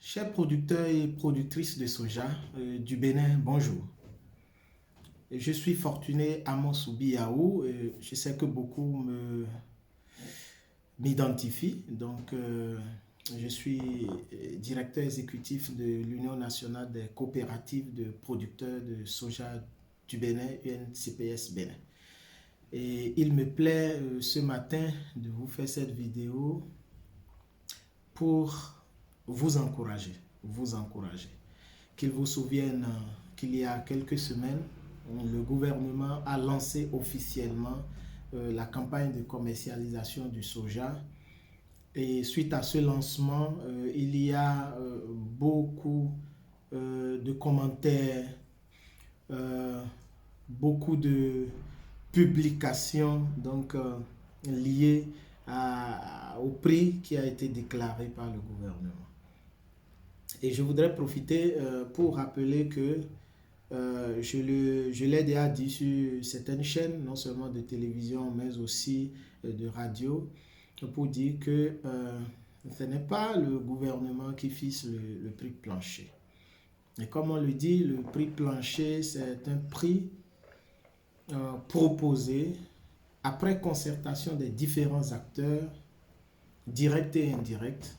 Chers producteurs et productrices de soja du Bénin, bonjour. Je suis Fortuné Amos Oubiaou. Je sais que beaucoup m'identifient. Je suis directeur exécutif de l'Union nationale des coopératives de producteurs de soja du Bénin, UNCPS Bénin. Et il me plaît ce matin de vous faire cette vidéo pour vous encourager. Qu'il vous souvienne qu'il y a quelques semaines, le gouvernement a lancé officiellement la campagne de commercialisation du soja. Et suite à ce lancement, il y a beaucoup de commentaires, beaucoup de publications liées au prix qui a été déclaré par le gouvernement. Et je voudrais profiter pour rappeler que je l'ai déjà dit sur certaines chaînes, non seulement de télévision, mais aussi de radio, pour dire que ce n'est pas le gouvernement qui fixe le prix plancher. Et comme on le dit, le prix plancher, c'est un prix proposé après concertation des différents acteurs, directs et indirects,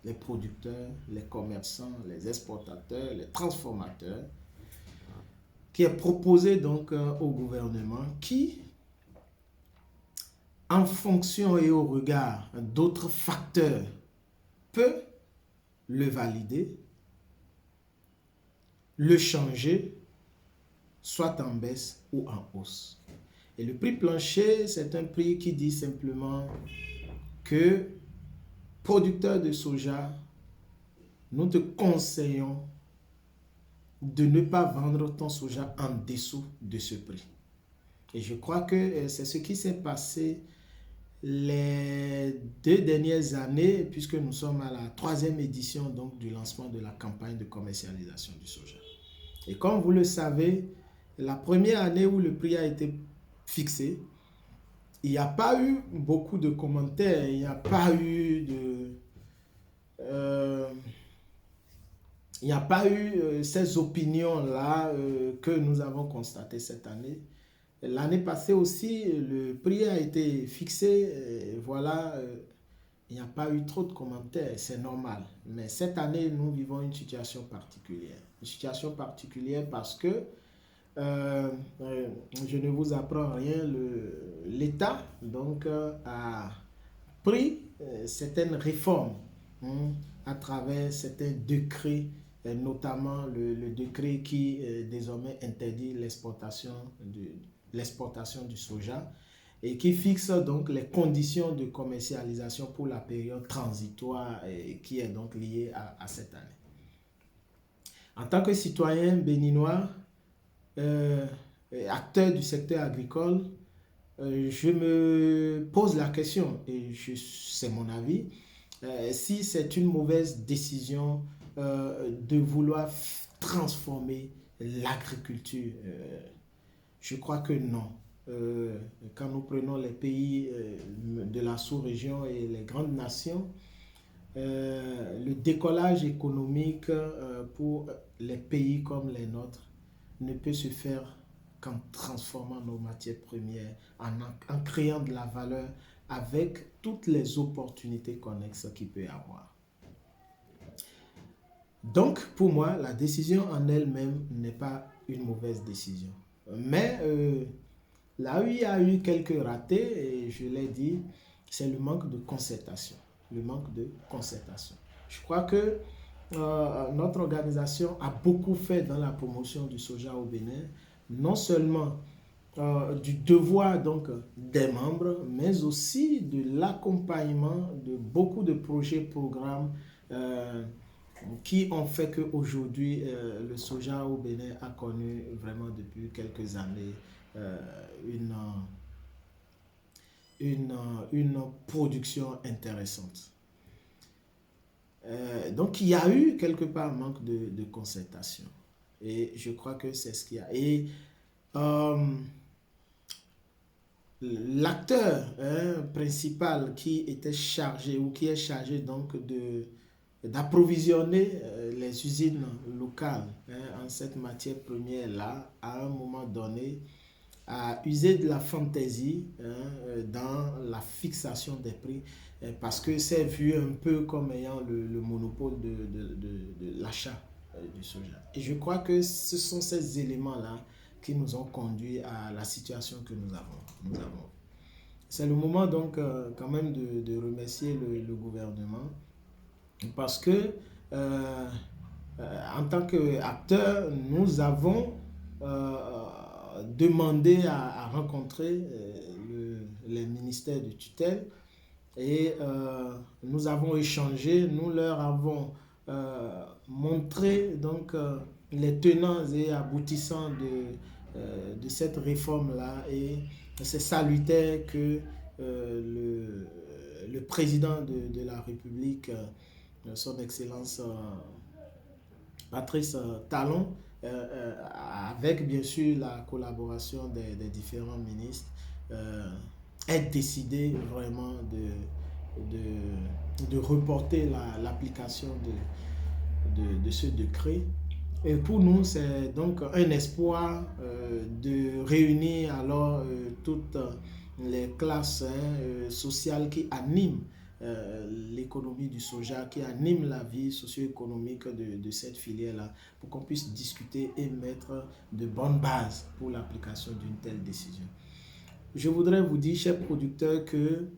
les producteurs, les commerçants, les exportateurs, les transformateurs, qui est proposé donc au gouvernement qui, en fonction et au regard d'autres facteurs, peut le valider, le changer, soit en baisse ou en hausse. Et le prix plancher, c'est un prix qui dit simplement que, producteur de soja, nous te conseillons de ne pas vendre ton soja en dessous de ce prix. Et je crois que c'est ce qui s'est passé les 2 dernières années, puisque nous sommes à la 3e édition donc, du lancement de la campagne de commercialisation du soja. Et comme vous le savez, la première année où le prix a été fixé, il n'y a pas eu beaucoup de commentaires, il n'y a pas eu ces opinions-là que nous avons constatées cette année. L'année passée aussi, le prix a été fixé, il n'y a pas eu trop de commentaires, c'est normal. Mais cette année, nous vivons une situation particulière. Une situation particulière parce que, je ne vous apprends rien, l'État a pris certaines réformes à travers certains décrets, notamment le décret qui désormais interdit l'exportation du soja et qui fixe donc les conditions de commercialisation pour la période transitoire qui est donc liée à cette année. En tant que citoyen béninois, acteur du secteur agricole, je me pose la question, et c'est mon avis, si c'est une mauvaise décision de vouloir transformer l'agriculture. Je crois que non. Quand nous prenons les pays de la sous-région et les grandes nations, le décollage économique pour les pays comme les nôtres ne peut se faire qu'en transformant nos matières premières, en créant de la valeur avec toutes les opportunités connexes qu'il peut y avoir. Donc, pour moi, la décision en elle-même n'est pas une mauvaise décision. Mais là où il y a eu quelques ratés, et je l'ai dit, c'est le manque de concertation. Le manque de concertation. Je crois que notre organisation a beaucoup fait dans la promotion du soja au Bénin, non seulement du devoir donc des membres, mais aussi de l'accompagnement de beaucoup de projets, programmes qui ont fait qu'aujourd'hui le soja au Bénin a connu vraiment depuis quelques années une production intéressante. Donc il y a eu quelque part un manque de concertation et je crois que c'est ce qu'il y a. Et l'acteur principal qui était chargé ou qui est chargé donc d'approvisionner les usines locales en cette matière première-là à un moment donné, à user de la fantaisie dans la fixation des prix parce que c'est vu un peu comme ayant le monopole de l'achat du soja. Et je crois que ce sont ces éléments-là qui nous ont conduits à la situation que nous avons. C'est le moment donc quand même de remercier le gouvernement parce que en tant qu'acteurs, nous avons demandé à rencontrer les ministères de tutelle et nous avons échangé, nous leur avons montré donc les tenants et aboutissants de cette réforme-là et c'est salutaire que le président de la République, son Excellence Patrice Talon, avec bien sûr la collaboration des différents ministres, est décidé vraiment de reporter l'application de ce décret. Et pour nous, c'est donc un espoir de réunir alors toutes les classes sociales qui animent l'économie du soja, qui anime la vie socio-économique de cette filière-là, pour qu'on puisse discuter et mettre de bonnes bases pour l'application d'une telle décision. Je voudrais vous dire, chers producteurs, que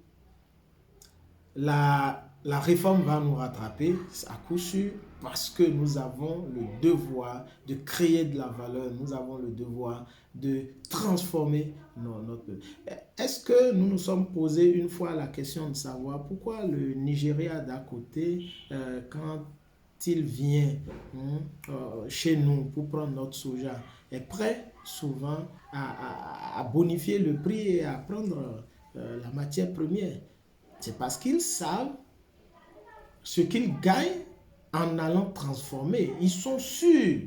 la réforme va nous rattraper à coup sûr parce que nous avons le devoir de créer de la valeur, nous avons le devoir de transformer notre pays. Est-ce que nous nous sommes posé une fois la question de savoir pourquoi le Nigeria d'à côté, quand il vient chez nous pour prendre notre soja, est prêt souvent à bonifier le prix et à prendre la matière première? C'est parce qu'ils savent ce qu'ils gagnent en allant transformer. Ils sont sûrs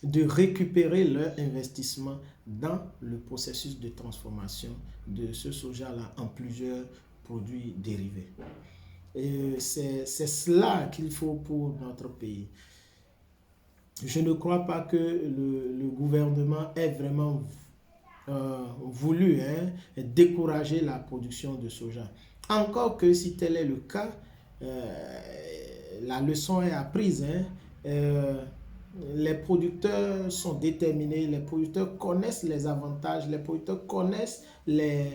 de récupérer leur investissement dans le processus de transformation de ce soja-là en plusieurs produits dérivés. Et c'est cela qu'il faut pour notre pays. Je ne crois pas que le gouvernement ait vraiment voulu décourager la production de soja. Encore que si tel est le cas, la leçon est apprise. Les producteurs sont déterminés, les producteurs connaissent les avantages, les producteurs connaissent leur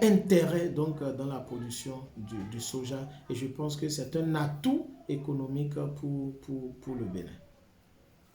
intérêt donc, dans la production du soja. Et je pense que c'est un atout économique pour le Bénin.